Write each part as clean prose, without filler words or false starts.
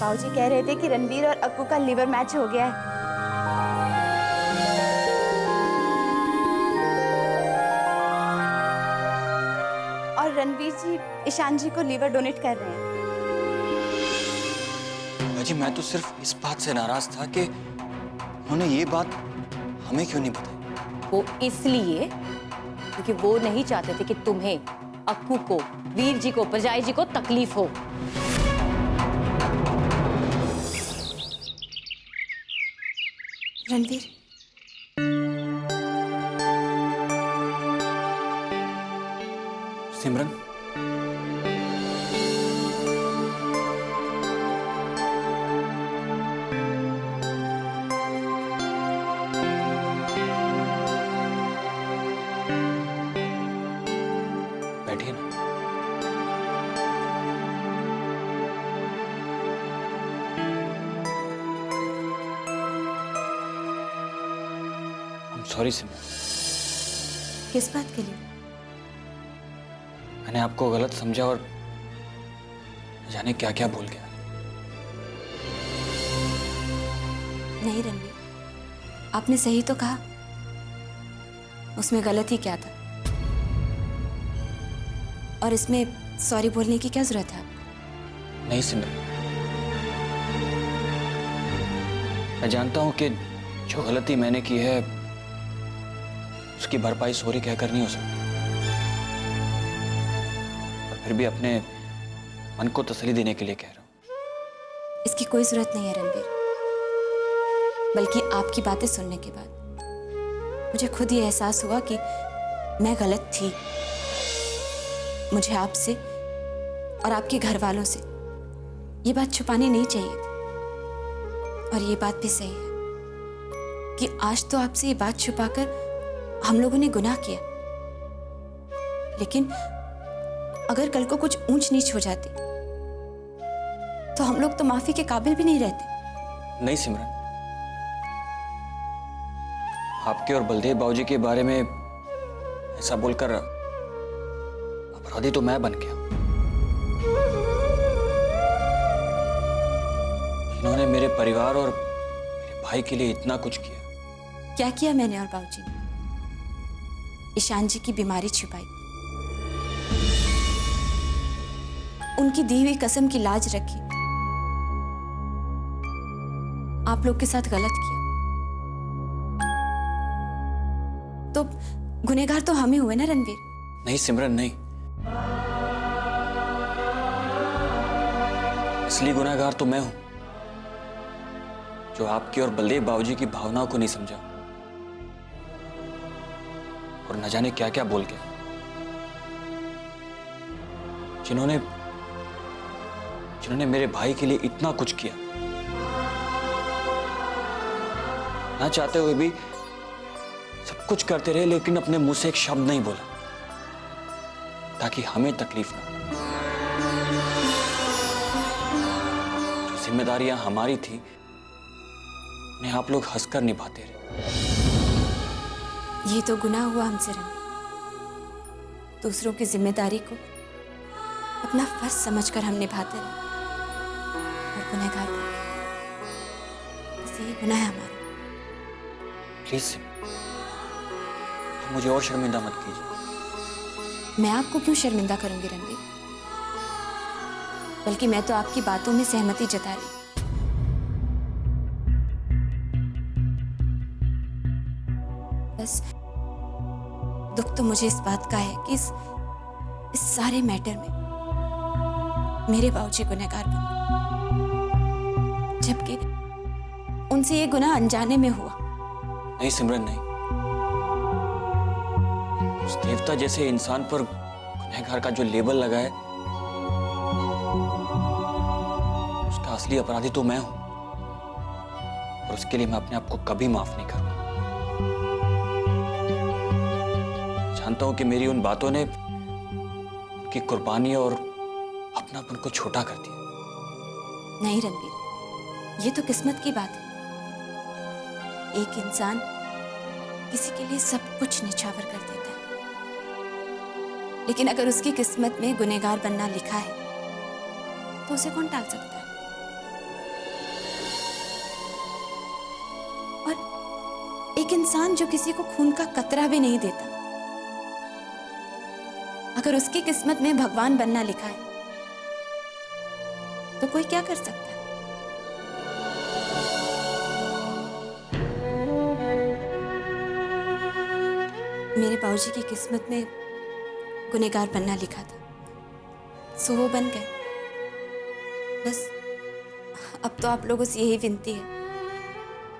बाबूजी कह रहे थे कि रणवीर और अक्कू का लिवर मैच हो गया है। और रणवीर जी ईशान जी को लिवर डोनेट कर रहे हैं। जी मैं तो सिर्फ इस बात से नाराज था कि उन्होंने ये बात हमें क्यों नहीं बताई। वो इसलिए क्योंकि वो नहीं चाहते थे कि तुम्हें, अक्कू को, वीर जी को, प्रजाई जी को तकलीफ हो। रणवीर, सिमरन, बैठिए ना। सॉरी सिमरन, किस बात के लिए? मैंने आपको गलत समझा और न जाने क्या क्या भूल गया। नहीं रणवीर, आपने सही तो कहा, उसमें गलत ही क्या था। और इसमें सॉरी बोलने की क्या जरूरत है आपको? नहीं सिमरन, मैं जानता हूं कि जो गलती मैंने की है उसकी भरपाई सॉरी कहकर नहीं हो सकती, और फिर भी अपने मन को तसल्ली देने के लिए कह रहा हूं। इसकी कोई जरूरत नहीं है रणवीर, बल्कि आपकी बातें सुनने के बाद मुझे खुद ये एहसास हुआ कि मैं गलत थी। मुझे आपसे और आपके घर वालों से ये बात छुपानी नहीं चाहिए थी। और ये बात भी सही है कि आज तो आपसे ये बात छुपाकर हम लोगों ने गुनाह किया, लेकिन अगर कल को कुछ ऊंच नीच हो जाती तो हम लोग तो माफी के काबिल भी नहीं रहते। नहीं सिमरन, आपके और बलदेव बाबूजी के बारे में ऐसा बोलकर अपराधी तो मैं बन गया। इन्होंने मेरे परिवार और मेरे भाई के लिए इतना कुछ किया। क्या किया मैंने और बाबूजी ने? ईशान जी की बीमारी छुपाई, उनकी दी हुई कसम की लाज रखी, आप लोग के साथ गलत किया, तो गुनहगार तो हम ही हुए ना रणवीर? नहीं सिमरन, नहीं। असली गुनहगार तो मैं हूं, जो आपकी और बलदेव बाबूजी की भावनाओं को नहीं समझा और न जाने क्या क्या बोल के, जिन्होंने मेरे भाई के लिए इतना कुछ किया, ना चाहते हुए भी सब कुछ करते रहे, लेकिन अपने मुंह से एक शब्द नहीं बोला ताकि हमें तकलीफ ना हो। जो जिम्मेदारियां हमारी थी उन्हें आप लोग हंसकर निभाते रहे। ये तो गुनाह हुआ हमसे रणवीर। दूसरों की जिम्मेदारी को अपना फर्ज समझकर हम निभाते रहे और गुनहगार बन गए। इससे ही गुनाह है हमारा। प्लीज मुझे और शर्मिंदा मत कीजिए। मैं आपको क्यों शर्मिंदा करूंगी रणवीर? बल्कि मैं तो आपकी बातों में सहमति जता रही। बस दुख तो मुझे इस बात का है कि इस सारे मैटर में मेरे बाबूजी गुनहगार बन गए, जबकि उनसे ये गुनाह अनजाने में हुआ। नहीं सिमरन, नहीं। उस देवता जैसे इंसान पर गुनहगार का जो लेबल लगा है, उसका असली अपराधी तो मैं हूं, और उसके लिए मैं अपने आप को कभी माफ नहीं करूंगा। जानता हूं कि मेरी उन बातों ने उनकी कुर्बानी और अपनापन को छोटा कर दिया। नहीं रणवीर, ये तो किस्मत की बात है। एक इंसान किसी के लिए सब कुछ निछावर कर देता है, लेकिन अगर उसकी किस्मत में गुनहगार बनना लिखा है तो उसे कौन टाल सकता है? एक इंसान जो किसी को खून का कतरा भी नहीं देता, अगर उसकी किस्मत में भगवान बनना लिखा है तो कोई क्या कर सकता है? मेरे बाबूजी की किस्मत में गुनहगार बनना लिखा था, सो वो बन गए। बस अब तो आप लोगों से यही विनती है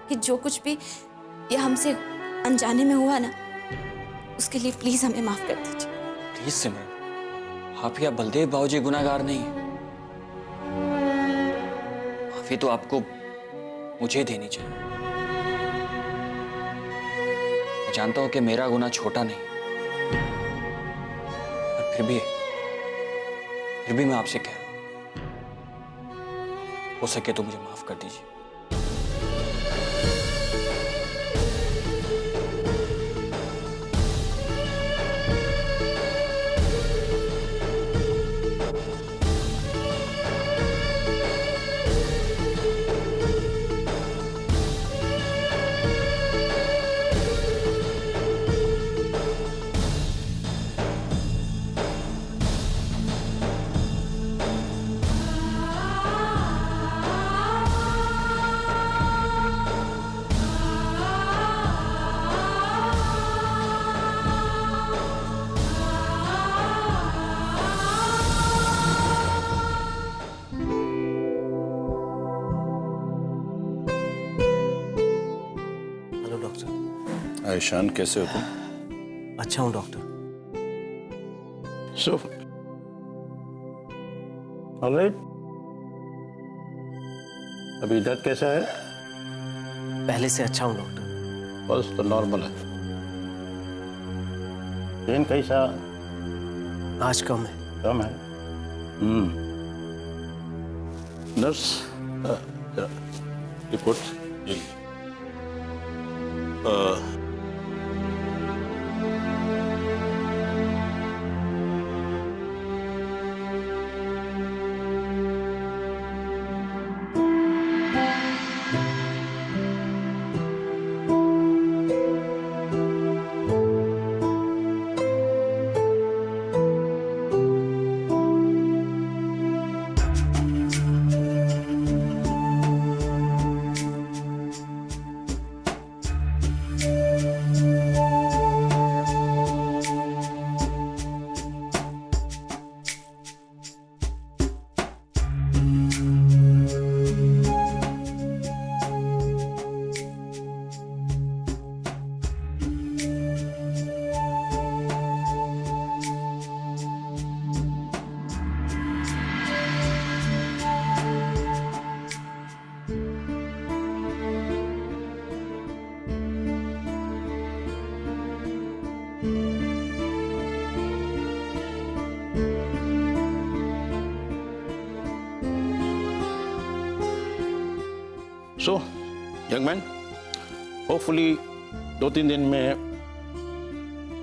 कि जो कुछ भी ये हमसे अनजाने में हुआ ना, उसके लिए प्लीज हमें माफ कर दीजिए। प्लीज सिमरन, आप या बलदेव बाबूजी गुनाहगार नहीं है। माफी तो आपको मुझे देनी चाहिए। मैं जानता हूं कि मेरा गुनाह छोटा नहीं, पर फिर भी मैं आपसे कह रहा हूं, हो सके तो मुझे माफ कर दीजिए। Hello doctor. आयशान, कैसे हो तुम? अच्छा हूँ डॉक्टर। सो ऑलराइट, अभी दर्द कैसा है? पहले से अच्छा हूँ डॉक्टर। बस तो नॉर्मल है। पेन कैसा? आज कम है। कम है। Nurse, report. So young man, hopefully 2-3 दिन में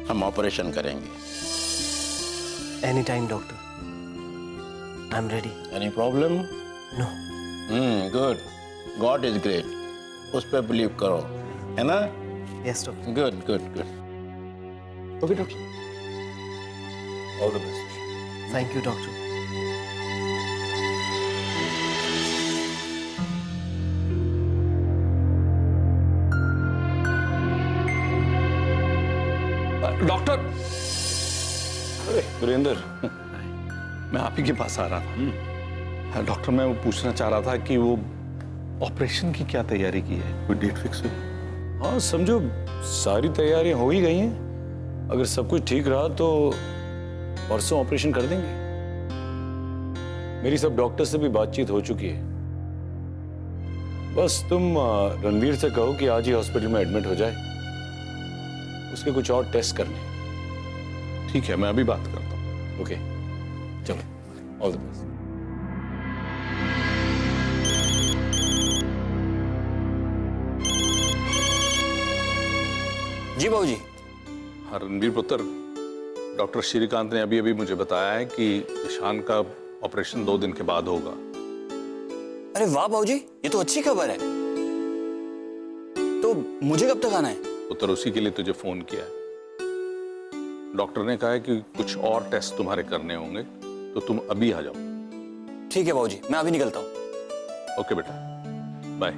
हम ऑपरेशन करेंगे। Any time doctor, I am ready. Any problem? No. Good, God is great, उस पर बिलीव करो, है ना? Yes doctor. Good good good. Okay doctor, all the best. Thank you doctor. Doctor, अरे वीरेंद्र, मैं आप ही के पास आ रहा था। डॉक्टर, मैं वो पूछना चाह रहा था कि वो ऑपरेशन की क्या तैयारी की है? कोई डेट फिक्स हुई? हाँ, समझो सारी तैयारियां हो ही गई हैं। अगर सब कुछ ठीक रहा तो परसों ऑपरेशन कर देंगे। मेरी सब डॉक्टर से भी बातचीत हो चुकी है। बस तुम रणवीर से कहो कि आज ही हॉस्पिटल में एडमिट हो जाए, उसके कुछ और टेस्ट करने हैं। ठीक है, मैं अभी बात करता हूँ। ओके, चलो, ऑल द बेस्ट। जी बाबूजी। हाँ रणवीर पुत्र, डॉक्टर श्रीकांत ने अभी अभी मुझे बताया है कि ईशान का ऑपरेशन 2 दिन के बाद होगा। अरे वाह बाबूजी, ये तो अच्छी खबर है। तो मुझे कब तक आना है? पुत्र उसी के लिए तुझे फोन किया है। डॉक्टर ने कहा है कि कुछ और टेस्ट तुम्हारे करने होंगे, तो तुम अभी आ जाओ। ठीक है बाबूजी, मैं अभी निकलता हूँ। ओके बेटा, बाय।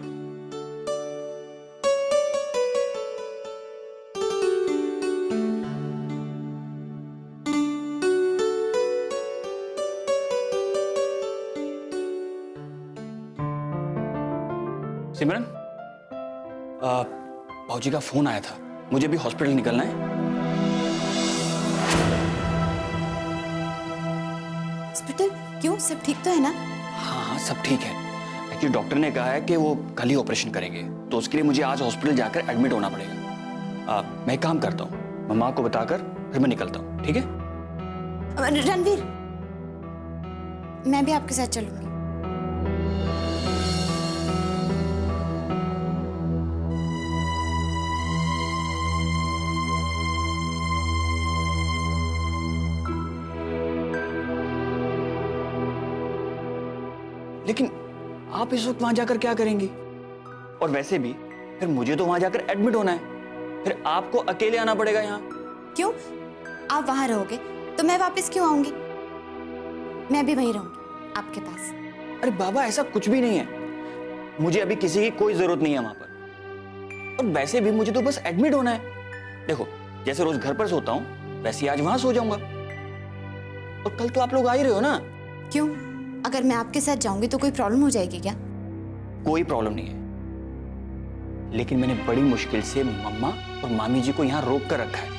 सिमरन, बाबूजी का फोन आया था, मुझे भी हॉस्पिटल निकलना है। हॉस्पिटल क्यों? सब ठीक तो है ना? हाँ हाँ, सब ठीक है। एक्चुअली डॉक्टर ने कहा है कि वो कल ही ऑपरेशन करेंगे, तो उसके लिए मुझे आज हॉस्पिटल जाकर एडमिट होना पड़ेगा। मैं एक काम करता हूँ, मम्मा को बताकर फिर मैं निकलता हूँ, ठीक है? रणवीर, मैं भी आपके साथ चलूंगी। लेकिन आप इस वक्त वहां जाकर क्या करेंगी? और वैसे भी फिर मुझे तो वहां जाकर एडमिट होना है, फिर आपको अकेले आना पड़ेगा यहाँ। क्यों? आप वहां रहोगे तो मैं वापस क्यों आऊंगी? मैं भी वहीं रहूंगी आपके पास। अरे बाबा, ऐसा कुछ भी नहीं है, मुझे अभी किसी की कोई जरूरत नहीं है वहां पर। और वैसे भी मुझे तो बस एडमिट होना है। देखो, जैसे रोज घर पर सोता हूँ वैसे ही आज वहां सो जाऊंगा। और कल तो आप लोग आ ही रहे हो ना। क्यों? अगर मैं आपके साथ जाऊंगी तो कोई प्रॉब्लम हो जाएगी क्या? कोई प्रॉब्लम नहीं है, लेकिन मैंने बड़ी मुश्किल से मम्मा और मामी जी को यहाँ रोक कर रखा है।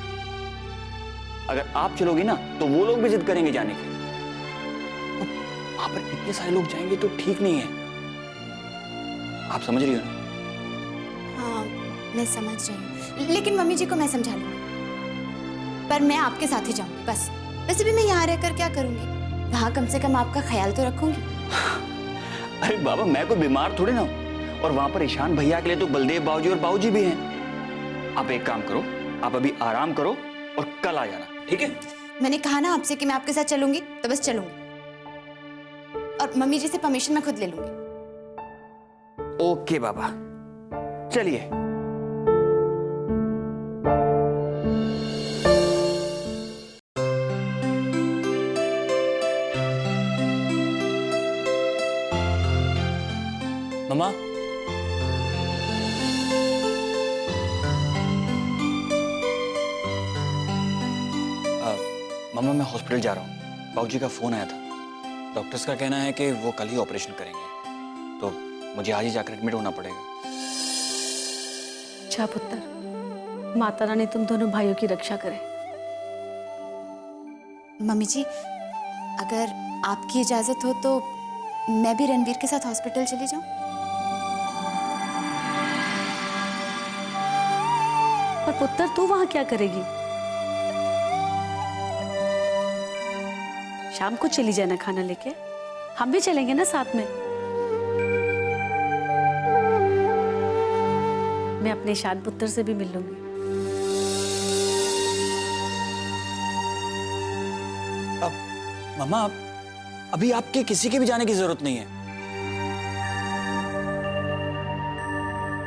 अगर आप चलोगी ना तो वो लोग भी जिद करेंगे जाने के। वहां पर इतने सारे लोग जाएंगे तो ठीक नहीं है। आप समझ रही हो ना? हाँ, मैं समझ रही हूँ, लेकिन मम्मी जी को मैं समझा लूंगी। पर मैं आपके साथ ही जाऊंगी बस। वैसे भी मैं यहाँ रहकर क्या करूंगी? वहां कम से कम आपका ख्याल तो रखूंगी। अरे बाबा, मैं कोई बीमार थोड़ी ना हूं। और वहां पर ईशान भैया के लिए तो बलदेव बाबूजी और बाबूजी भी हैं। आप एक काम करो, आप अभी आराम करो और कल आ जाना, ठीक है? मैंने कहा ना आपसे कि मैं आपके साथ चलूंगी, तो बस चलूंगी। और मम्मी जी से परमिशन मैं खुद ले लूंगी। ओके बाबा, चलिए। मम्मा, मम्मा मैं हॉस्पिटल जा रहा हूँ। बाबूजी का फोन आया था, डॉक्टर्स का कहना है कि वो कल ही ऑपरेशन करेंगे, तो मुझे आज ही जाकर एडमिट होना पड़ेगा। अच्छा पुत्र, माता रानी तुम दोनों भाइयों की रक्षा करे। मम्मी जी, अगर आपकी इजाजत हो तो मैं भी रणवीर के साथ हॉस्पिटल चली जाऊं? पर पुत्र, तू वहां क्या करेगी? शाम को चली जाना खाना लेके, हम भी चलेंगे ना साथ में। मैं अपने ईशान पुत्र से भी मिल लूंगी। अब मम्मा, अभी आपके किसी के भी जाने की जरूरत नहीं है।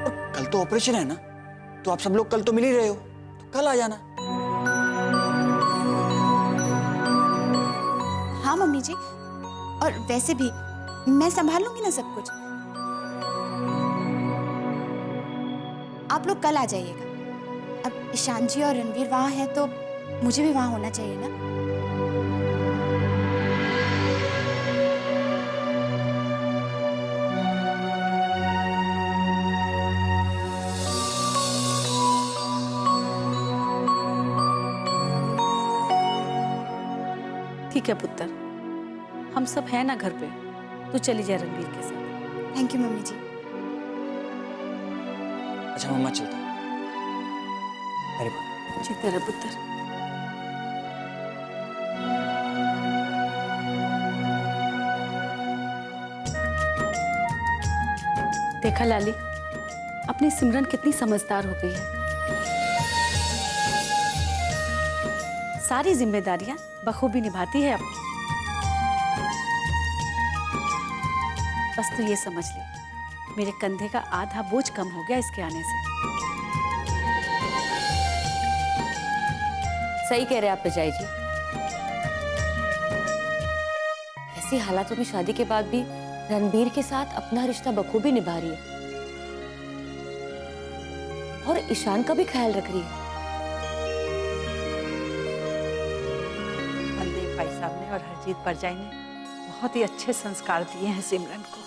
और कल तो ऑपरेशन है ना, तो आप सब लोग कल तो मिल ही रहे हो, तो कल आ जाना। हाँ मम्मी जी, और वैसे भी मैं संभाल लूंगी ना सब कुछ। आप लोग कल आ जाइएगा। अब ईशान जी और रणवीर वहां हैं तो मुझे भी वहां होना चाहिए ना। ठीक है पुत्र, हम सब हैं ना घर पे, तू चली जा रणवीर के साथ। थैंक यू मम्मी जी। अच्छा मम्मा, चलता हूँ। अरे जी तेरा पुत्र। देखा लाली, अपनी सिमरन कितनी समझदार हो गई है। सारी जिम्मेदारियां बखूबी निभाती है अपनी। बस तू ये समझ ले, मेरे कंधे का आधा बोझ कम हो गया इसके आने से। सही कह रहे हैं आप विजय जी। ऐसी हालातों में शादी के बाद भी रणबीर के साथ अपना रिश्ता बखूबी निभा रही है और ईशान का भी ख्याल रख रही है। बलदेव भाई साहब ने और हरजीत परजाई ने बहुत ही अच्छे संस्कार दिए हैं सिमरन को,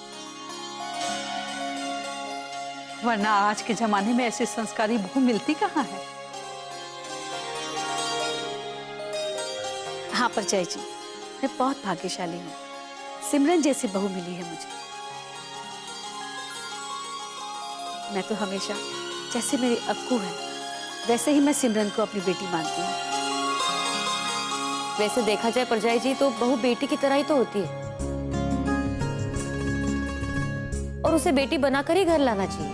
वरना आज के जमाने में ऐसी संस्कारी बहू मिलती कहाँ है। हाँ परजाई जी, मैं बहुत भाग्यशाली हूँ, सिमरन जैसी बहू मिली है मुझे। मैं तो हमेशा जैसे मेरी अक्कू है वैसे ही मैं सिमरन को अपनी बेटी मानती हूँ। वैसे देखा जाए परजाई जी तो बहू बेटी की तरह ही तो होती है और उसे बेटी बनाकर ही घर लाना चाहिए,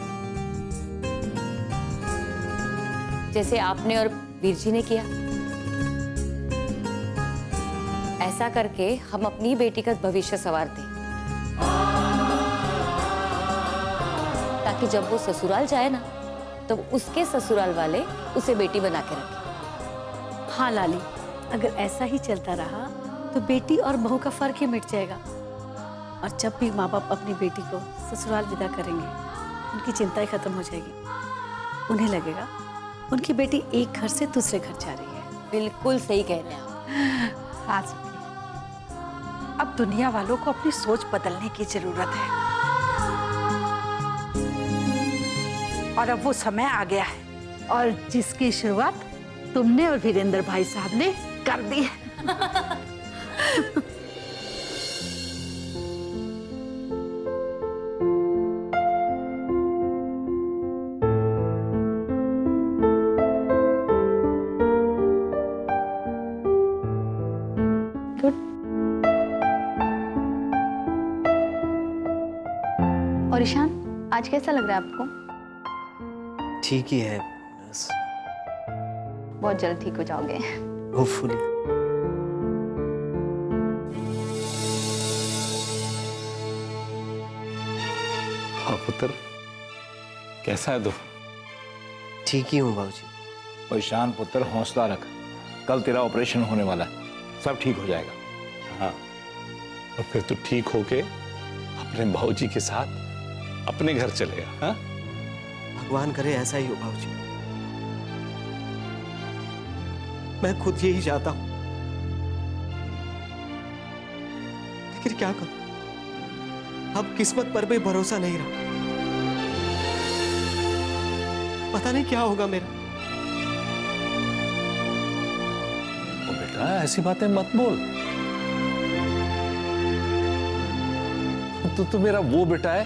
जैसे आपने और वीर जी ने किया। ऐसा करके हम अपनी बेटी का भविष्य संवारते हैं, ताकि जब वो ससुराल जाए ना तो उसके ससुराल वाले उसे बेटी बना के रखें। हाँ लाली, अगर ऐसा ही चलता रहा तो बेटी और बहू का फर्क ही मिट जाएगा और जब भी माँ बाप अपनी बेटी को ससुराल विदा करेंगे उनकी चिंता ही खत्म हो जाएगी। उन्हें लगेगा उनकी बेटी एक घर से दूसरे घर जा रही है। बिल्कुल सही कह रहे हैं आप। हाँ सुखी, अब दुनिया वालों को अपनी सोच बदलने की जरूरत है और अब वो समय आ गया है और जिसकी शुरुआत तुमने और वीरेंद्र भाई साहब ने कर दी है। और ईशान, आज कैसा लग रहा है आपको? ठीक ही है, बस बहुत जल्द ठीक हो जाओगे। होपफुली। हाँ पुत्र, कैसा है तू? ठीक ही हूँ बाबूजी। और ईशान पुत्र, हौसला रख, कल तेरा ऑपरेशन होने वाला है, सब ठीक हो जाएगा। हाँ, और फिर तू ठीक होके अपने भाऊजी के साथ अपने घर चलेगा। हाँ, भगवान करे ऐसा ही हो बाबूजी। मैं खुद यही चाहता हूं, लेकिन क्या करूं, अब किस्मत पर भी भरोसा नहीं रहा। पता नहीं क्या होगा मेरा। तो बेटा ऐसी बातें मत बोल। तो मेरा वो बेटा है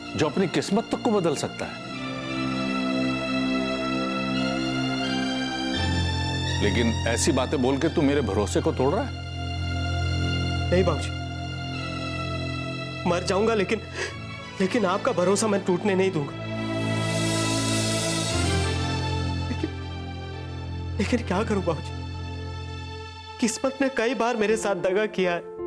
जो अपनी किस्मत तक को बदल सकता है, लेकिन ऐसी बातें बोल के तू मेरे भरोसे को तोड़ रहा है। नहीं बाबूजी, मर जाऊंगा लेकिन आपका भरोसा मैं टूटने नहीं दूंगा। लेकिन क्या करूं बाबूजी, किस्मत ने कई बार मेरे साथ दगा किया है।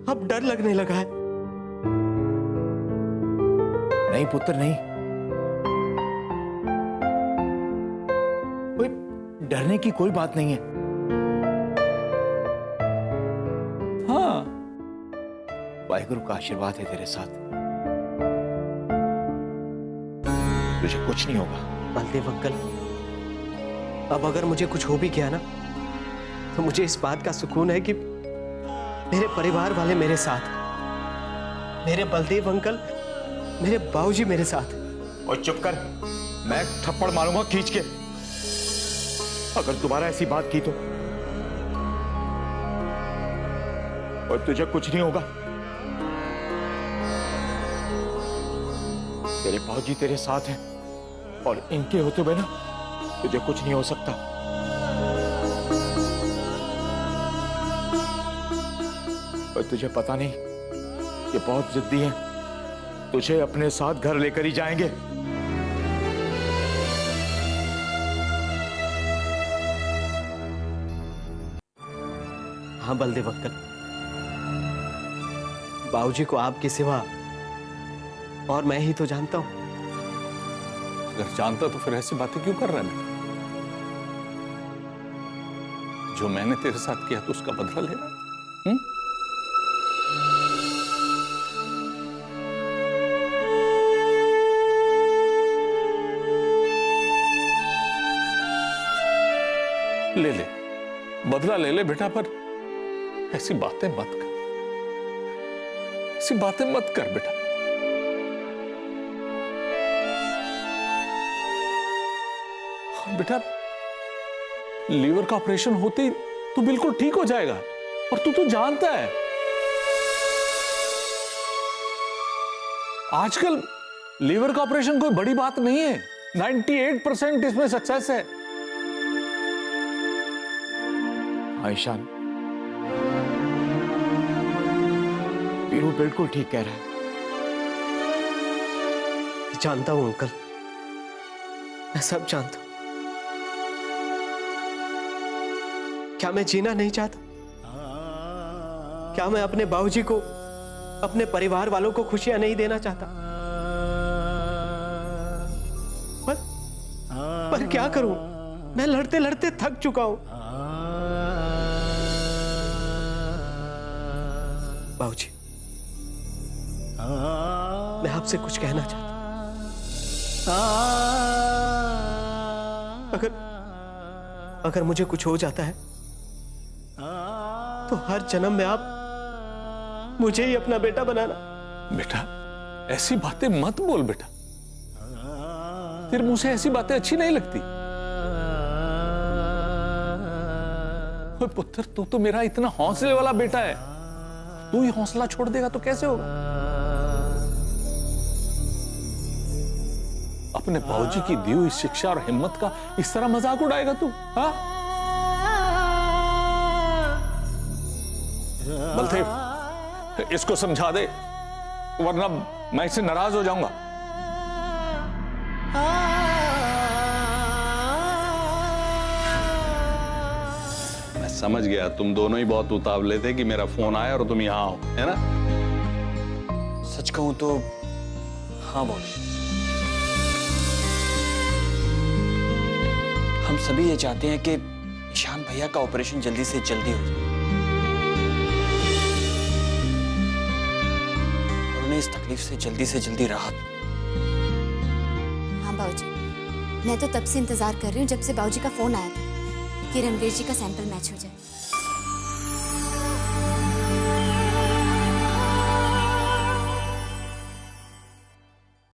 अब डर लगने लगा है। नहीं पुत्र नहीं, कोई डरने की कोई बात नहीं है। हाँ, वाहिगुरु का आशीर्वाद है तेरे साथ, तुझे कुछ नहीं होगा। बलदेव अंकल, अब अगर मुझे कुछ हो भी गया ना तो मुझे इस बात का सुकून है कि मेरे परिवार वाले मेरे साथ, मेरे बलदेव अंकल, मेरे बाबूजी मेरे साथ। और चुप कर, मैं थप्पड़ मारूंगा खींच के अगर दोबारा ऐसी बात की तो। और तुझे कुछ नहीं होगा, तेरे बाबूजी तेरे साथ हैं और इनके होते हुए ना तुझे कुछ नहीं हो सकता। और तुझे पता नहीं, ये बहुत जिद्दी हैं, तुझे अपने साथ घर लेकर ही जाएंगे। हाँ बलदेव अंकल, बाबूजी को आपके सिवा और मैं ही तो जानता हूं। अगर जानता तो फिर ऐसी बातें क्यों कर रहा है बेटा? जो मैंने तेरे साथ किया तो उसका बदला ले रहा है? ले ले, बदला ले ले बेटा, पर ऐसी बातें मत कर, ऐसी बातें मत कर बेटा। बेटा, लीवर का ऑपरेशन होते ही तू बिल्कुल ठीक हो जाएगा, और तू जानता है आजकल लीवर का ऑपरेशन कोई बड़ी बात नहीं है। 98% इसमें सक्सेस है। ईशान, वीरू बिल्कुल ठीक कह रहा है। जानता हूं अंकल, मैं सब जानता हूं। क्या मैं जीना नहीं चाहता? क्या मैं अपने बाबूजी को, अपने परिवार वालों को खुशियां नहीं देना चाहता? पर क्या करूं? मैं लड़ते लड़ते थक चुका हूं। बाबूजी, मैं आपसे कुछ कहना चाहता हूं। अगर मुझे कुछ हो जाता है तो हर जन्म में आप मुझे ही अपना बेटा बनाना। बेटा, ऐसी बातें मत बोल बेटा, तेरे मुंह से ऐसी बातें अच्छी नहीं लगती। ओए पुत्र, तू तो मेरा इतना हौसले वाला बेटा है, तू ही हौसला छोड़ देगा तो कैसे होगा? अपने बाबूजी की दी हुई शिक्षा और हिम्मत का इस तरह मजाक उड़ाएगा तू? हाँ? बलदेव, इसको समझा दे, वरना मैं इससे नाराज हो जाऊंगा। मैं समझ गया, तुम दोनों ही बहुत उतावले थे कि मेरा फोन आया और तुम यहां आओ, है ना? सच कहूं तो हाँ बाबूजी, हम सभी ये चाहते हैं कि ईशान भैया का ऑपरेशन जल्दी से जल्दी हो जाए और उन्हें इस तकलीफ से जल्दी राहत। हाँ बाबूजी, मैं तो तब से इंतजार कर रही हूँ जब से बाबूजी का फोन आया था कि रणवीर जी का सैंपल मैच हो जाए।